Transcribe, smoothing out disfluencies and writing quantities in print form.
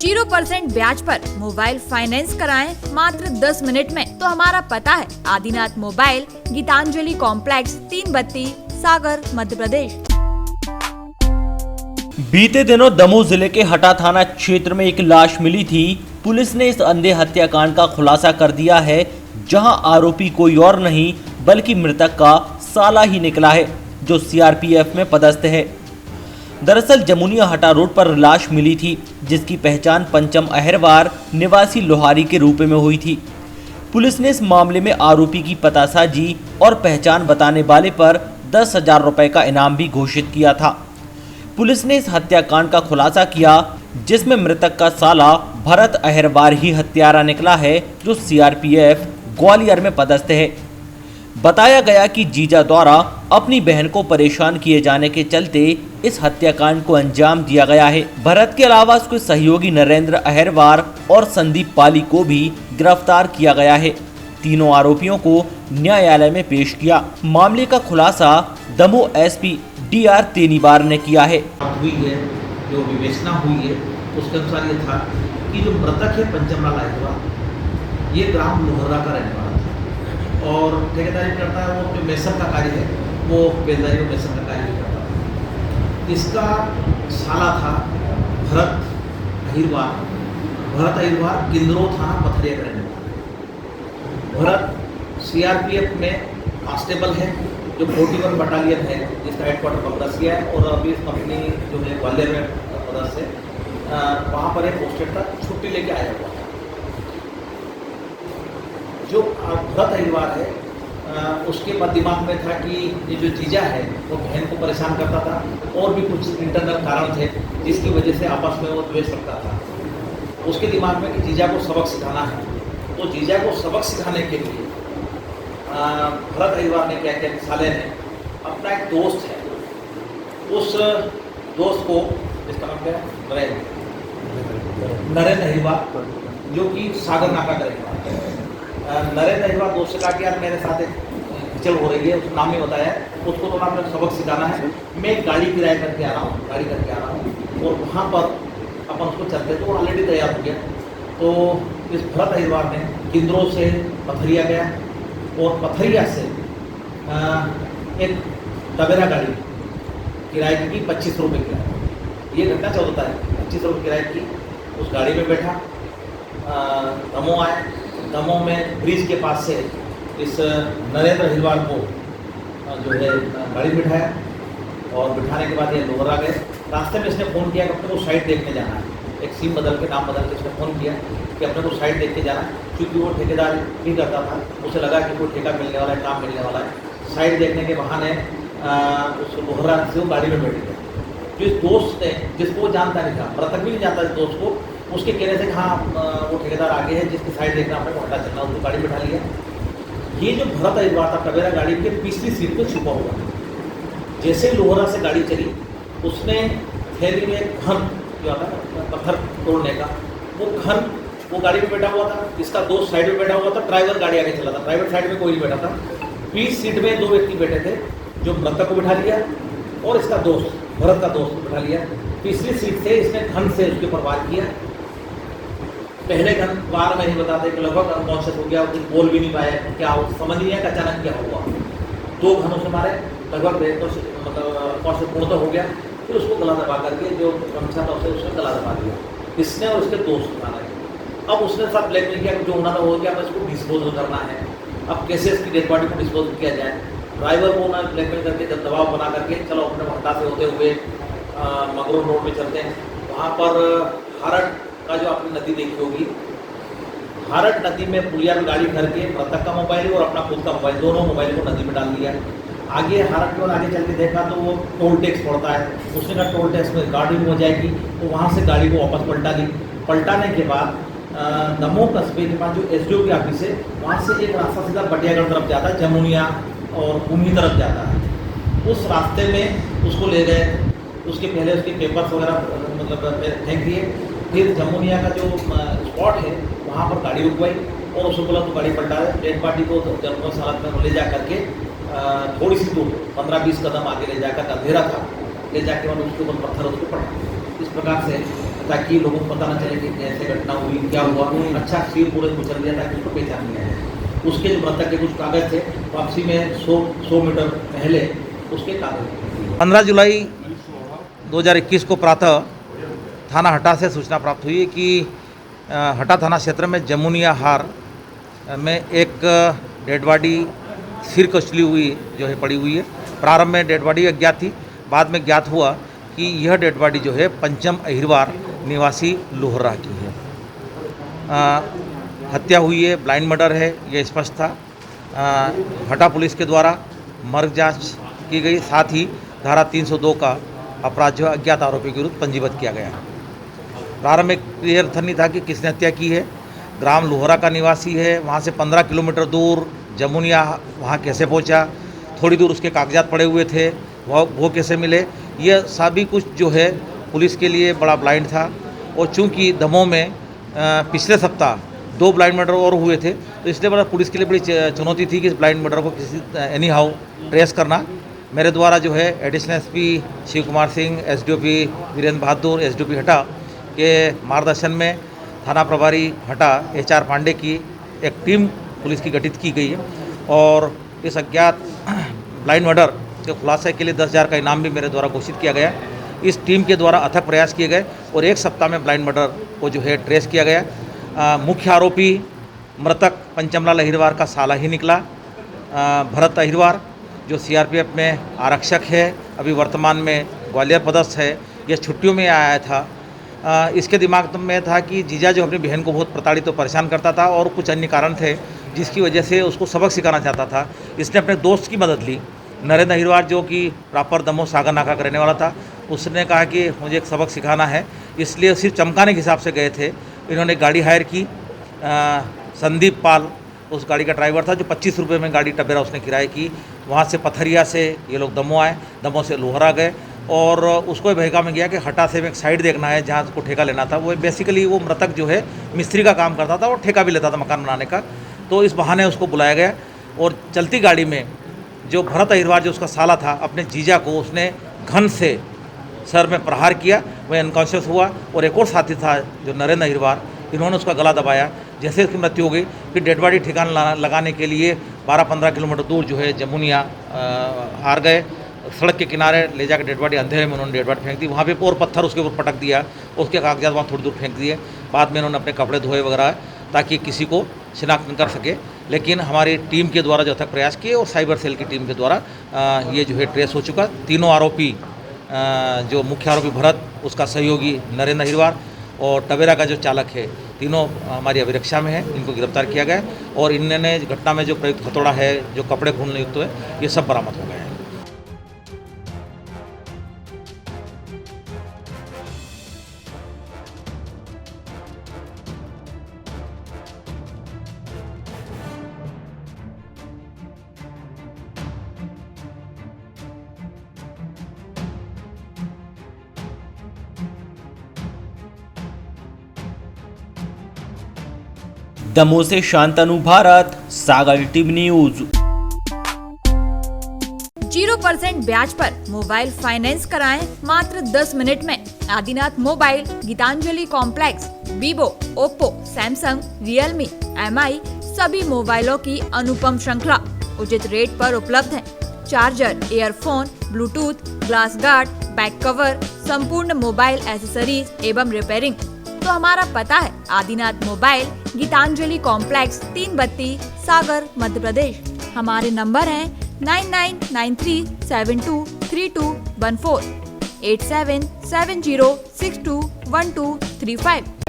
0% ब्याज पर mobile finance कराएं मात्र 10 मिनट में। तो हमारा पता है आदिनाथ मोबाइल, गीतांजलि कॉम्प्लेक्स, 3 बत्ती, सागर, मध्य प्रदेश। बीते दिनों दमोह जिले के हटा थाना क्षेत्र में एक लाश मिली थी। पुलिस ने इस अंधे हत्याकांड का खुलासा कर दिया है, जहां आरोपी कोई और नहीं बल्कि मृतक का साला ही निकला है, जो सीआरपीएफ में पदस्थ है। दरअसल जमुनिया हटा रोड पर लाश मिली थी, जिसकी पहचान पंचम अहरवार निवासी लोहारी के रूप में हुई थी। पुलिस ने इस मामले में आरोपी की पतासाजी और पहचान बताने वाले पर 10,000 रुपए का इनाम भी घोषित किया था। पुलिस ने इस हत्याकांड का खुलासा किया, जिसमें मृतक का साला भरत अहरवार ही हत्यारा निकला है, जो सीआरपीएफ ग्वालियर में पदस्थ है। बताया गया कि जीजा द्वारा अपनी बहन को परेशान किए जाने के चलते इस हत्याकांड को अंजाम दिया गया है। भरत के अलावा उसके सहयोगी नरेंद्र अहरवार और संदीप पाली को भी गिरफ्तार किया गया है। तीनों आरोपियों को न्यायालय में पेश किया। मामले का खुलासा दमोह एसपी DR तेनीवार ने किया है। हुई है, जो विवेचना हुई है, उसके अनुसार ये था कि जो मृतक है पंचमलाल अहरवार, ये ग्राम लोहरा का रहने वाला था और ठेकेदारी करता है। वो जो मेसन का कार्य है, वो बेलदारी में मेसन का कार्य भी करता था। इसका साला था भरत अहिरवार। भरत अहिरवार किंदरो थाना पथरिया का रहने वाला। भरत सीआरपीएफ में कांस्टेबल है, जो 41 बटालियन है, जिसका हेडक्वार्टर बगरसिया है और अभी कंपनी जो है ग्वालियर में पदस्थ है, वहाँ पर एक पोस्टेड था, छुट्टी लेके आया हुआ था। जो भरत अहिरवार है, उसके बाद दिमाग में था कि ये जो जीजा है वो बहन को परेशान करता था और भी कुछ इंटरनल कारण थे जिसकी वजह से आपस में वो द्वेष रखता था। उसके दिमाग में कि जीजा को सबक सिखाना है, तो जीजा को सबक सिखाने के लिए भरत अहिरवार ने क्या किया, साले ने अपना एक दोस्त है, उस दोस्त को, जिसका नाम क्या है, नरेंद्र अहिरवार, जो कि सागर नाका का रहने वाला है। नरेंद्र अहिरवार दोस्त से कहा कि यार मेरे साथ एक हिचल हो रही है, उसको नाम नहीं बताया, उसको तो आपने सबक सिखाना है, मैं एक गाड़ी किराए करके आ रहा हूँ, और वहाँ पर अपन उसको चलते, तो ऑलरेडी तैयार हो गया। तो इस भरत अहिरवार ने किंदरो से पथरिया गया और पथरिया से एक टवेरा गाड़ी किराए की 25 रुपये किराया। ये घटना 14 तारीख 25 रुपये किराए की। उस गाड़ी में बैठा, दमोह आए। दमोह में ब्रिज के पास से इस नरेंद्र अहिरवार को जो है गाड़ी बिठाया और बिठाने के बाद ये लोहरा गए। रास्ते में इसने फ़ोन किया कि अपने को साइड देखने जाना है। एक सिम बदल के, नाम बदल के इसने फ़ोन किया कि अपने को साइड देख के जाना है, क्योंकि वो ठेकेदार नहीं करता था। उसे लगा कि कोई ठेका मिलने वाला है, काम मिलने वाला है। साइड देखने के बहाने उस लोहरा से वो गाड़ी में बैठे थे। तो इस दोस्त ने, जिसको वो जानता नहीं था, मृतक भी नहीं जानता इस दोस्त को, उसके कहने से हाँ वो ठेकेदार आगे है जिसकी साइड देखना अपने को हटा चलना, उसको गाड़ी बिठा लिया। ये जो भरत अहिरवार था, टवेरा गाड़ी के पिछली सीट पर छुपा हुआ था। जैसे लोहरा से गाड़ी चली, उसने थैली में एक घन जो आता है पत्थर तोड़ने का, वो गाड़ी में बैठा हुआ था। इसका दोस्त साइड में बैठा हुआ था, ड्राइवर गाड़ी आगे चला था, ड्राइवर साइड में कोई नहीं बैठा था। बीच सीट में 2 व्यक्ति बैठे थे, जो मृतक को बिठा लिया और इसका दोस्त, भरत का दोस्त को बिठा लिया। तीसरी सीट से इसने घन से उसके ऊपर वार किया। पहले घन वार में ही बताते कि लगभग अनकॉन्शियस हो गया, कुछ बोल भी नहीं पाया, क्या समझ नहीं आया अचानक क्या हुआ। 2 घनों से मारे, लगभग मतलब कॉन्शियस पूर्ण हो गया। फिर उसको गला दबा करके, जो गमछा था उसने गला दबा दिया, इसने और उसके दोस्त माना। अब उसने साथ ब्लैकमेल किया कि जो होना था हो गया, अब इसको डिस्पोजल करना है। अब कैसे इसकी डेड बॉडी को डिस्पोजल किया जाए। ड्राइवर को ना ब्लैकमेल करके, जब दबाव बना करके, चलो अपने हटा से होते हुए मगरू रोड में चलते हैं। वहाँ पर हारट का जो आपने नदी देखी होगी, हारट नदी में पुलिया में गाड़ी भर के मृतक का मोबाइल और अपना खुद का मोबाइल, दोनों मोबाइल को नदी में डाल दिया। आगे हारट की ओर आगे चल के देखा तो वो टोल टैक्स पड़ता है। उसने कहा टोल टैक्स में गाड़ी हो जाएगी, तो वहाँ से गाड़ी को वापस पलटा ली। पलटाने के बाद दमोह कस्बे के पास जो SDO की ऑफिस है, वहाँ से एक रास्ता सीधा बटियागढ़ तरफ जाता है, जमुनिया और भूमि तरफ जाता है। उस रास्ते में उसको ले गए, उसके पहले उसके पेपर्स वगैरह मतलब फेंक दिए। फिर जमुनिया का जो स्पॉट है वहाँ पर गाड़ी रुकवाई और उसको बोला तो गाड़ी पलटा है। डेड बॉडी को जनरल हालत में ले जा करके थोड़ी सी दूर 15-20 कदम आगे ले जाकर, अंधेरा था, ले जाके उसके ऊपर पत्थर उसको पड़ा। इस प्रकार से ताकि लोगों को पता न चले कि कैसे घटना हुई, क्या हुआ। अच्छा सील पूरे कुचल दिया ताकि उसको पहचान नहीं आए। उसके जो मृतक के कुछ कागज थे वापसी में 100 मीटर पहले उसके कागज। 15 जुलाई 2021 को प्रातः थाना हटा से सूचना प्राप्त हुई कि हटा थाना क्षेत्र में जमुनिया हार में एक डेड बॉडी सिर कुचली हुई जो है पड़ी हुई है। प्रारंभ में डेड बॉडी अज्ञात थी, बाद में ज्ञात हुआ कि यह डेड बॉडी जो है पंचम अहिरवार निवासी लोहरा की है। हत्या हुई है, ब्लाइंड मर्डर है, ये स्पष्ट था। हटा पुलिस के द्वारा मर्ग जांच की गई, साथ ही धारा 302 का अपराध जो अज्ञात आरोपी के विरुद्ध पंजीबद्ध किया गया। प्रारंभ में क्लियर नहीं था कि किसने हत्या की है। ग्राम लोहरा का निवासी है, वहाँ से 15 किलोमीटर दूर जमुनिया वहाँ कैसे पहुँचा, थोड़ी दूर उसके कागजात पड़े हुए थे, वो कैसे मिले, यह सभी कुछ जो है पुलिस के लिए बड़ा ब्लाइंड था। और चूंकि दमोह में पिछले सप्ताह 2 ब्लाइंड मर्डर और हुए थे, तो इसलिए बड़ा पुलिस के लिए बड़ी चुनौती थी कि इस ब्लाइंड मर्डर को किसी एनी हाउ ट्रेस करना। मेरे द्वारा जो है additional SP Shiv Kumar Singh, SDOP Virendra Bahadur, SDOP Hatta के मार्गदर्शन में थाना प्रभारी हटा HR पांडे की एक टीम पुलिस की गठित की गई है। और इस अज्ञात ब्लाइंड मर्डर के खुलासे के लिए 10,000 का इनाम भी मेरे द्वारा घोषित किया गया। इस टीम के द्वारा अथक प्रयास किए गए और एक सप्ताह में ब्लाइंड मर्डर को जो है ट्रेस किया गया। मुख्य आरोपी मृतक पंचमलाल अहिरवार का साला ही निकला। भरत अहिरवार जो CRPF में आरक्षक है, अभी वर्तमान में ग्वालियर पदस्थ है, यह छुट्टियों में आया था। इसके दिमाग में था कि जीजा जो अपनी बहन को बहुत प्रताड़ित तो परेशान करता था और कुछ अन्य कारण थे जिसकी वजह से उसको सबक सिखाना चाहता था। इसने अपने दोस्त की मदद ली, नरेंद्र अहिरवार जो कि प्रॉपर दमोह सागर नाका का रहने वाला था। उसने कहा कि मुझे एक सबक सिखाना है, इसलिए सिर्फ चमकाने के हिसाब से गए थे। इन्होंने गाड़ी हायर की। संदीप पाल उस गाड़ी का ड्राइवर था, जो 25 रुपये में गाड़ी टबेरा उसने किराए की। वहाँ से पथरिया से ये लोग दमोह आए, दमोह से लोहरा गए और उसको बहका में गया कि हटा से एक साइड देखना है जहाँ उसको ठेका लेना था। वो बेसिकली वो मृतक जो है मिस्त्री का काम करता था और ठेका भी लेता था मकान बनाने का। तो इस बहाने उसको बुलाया गया और चलती गाड़ी में जो भरत अहिरवार जो उसका साला था, अपने जीजा को उसने घन से सर में प्रहार किया, वह अनकॉन्शियस हुआ। और एक और साथी था जो नरेंद्र अहिरवार, इन्होंने उसका गला दबाया। जैसे उसकी मृत्यु हो गई, फिर डेड बॉडी ठिकाना लगाने के लिए 12-15 किलोमीटर दूर जो है जमुनिया हार गए। सड़क के किनारे ले जाकर डेड बॉडी, अंधेरे में उन्होंने डेड बॉडी फेंक दी। वहाँ पे और पत्थर उसके ऊपर पटक दिया, उसके कागजात वहाँ थोड़ी दूर फेंक दिए। बाद में उन्होंने अपने कपड़े धोए वगैरह ताकि किसी को शिनाख्त न कर सके। लेकिन हमारी टीम के द्वारा जो अथक प्रयास किए और साइबर सेल की टीम के द्वारा ये जो है ट्रेस हो चुका। तीनों आरोपी, जो मुख्य आरोपी भरत, उसका सहयोगी नरेंद्र अहिरवार और टबेरा का जो चालक है, तीनों हमारी अभिरक्षा में है। इनको गिरफ्तार किया गया और इन्होंने घटना में जो प्रयुक्त हथौड़ा है, जो कपड़े खून युक्त है, ये सब बरामद हो गए हैं। दमोह से शांतनु भारत, सागर टीवी न्यूज। 0% ब्याज पर मोबाइल फाइनेंस कराएं मात्र 10 मिनट में। Adinath mobile, Gitanjali complex, Vivo, Oppo, Samsung, Realme, MI सभी मोबाइलों की अनुपम श्रृंखला उचित रेट पर उपलब्ध है। Charger, earphone, Bluetooth, glass guard, back cover, संपूर्ण मोबाइल एसेसरीज एवं रिपेयरिंग। तो हमारा पता है आदिनाथ मोबाइल, गीतांजलि कॉम्प्लेक्स, 3 बत्ती, सागर, मध्य प्रदेश। हमारे नंबर हैं 9993723214, 8770621235।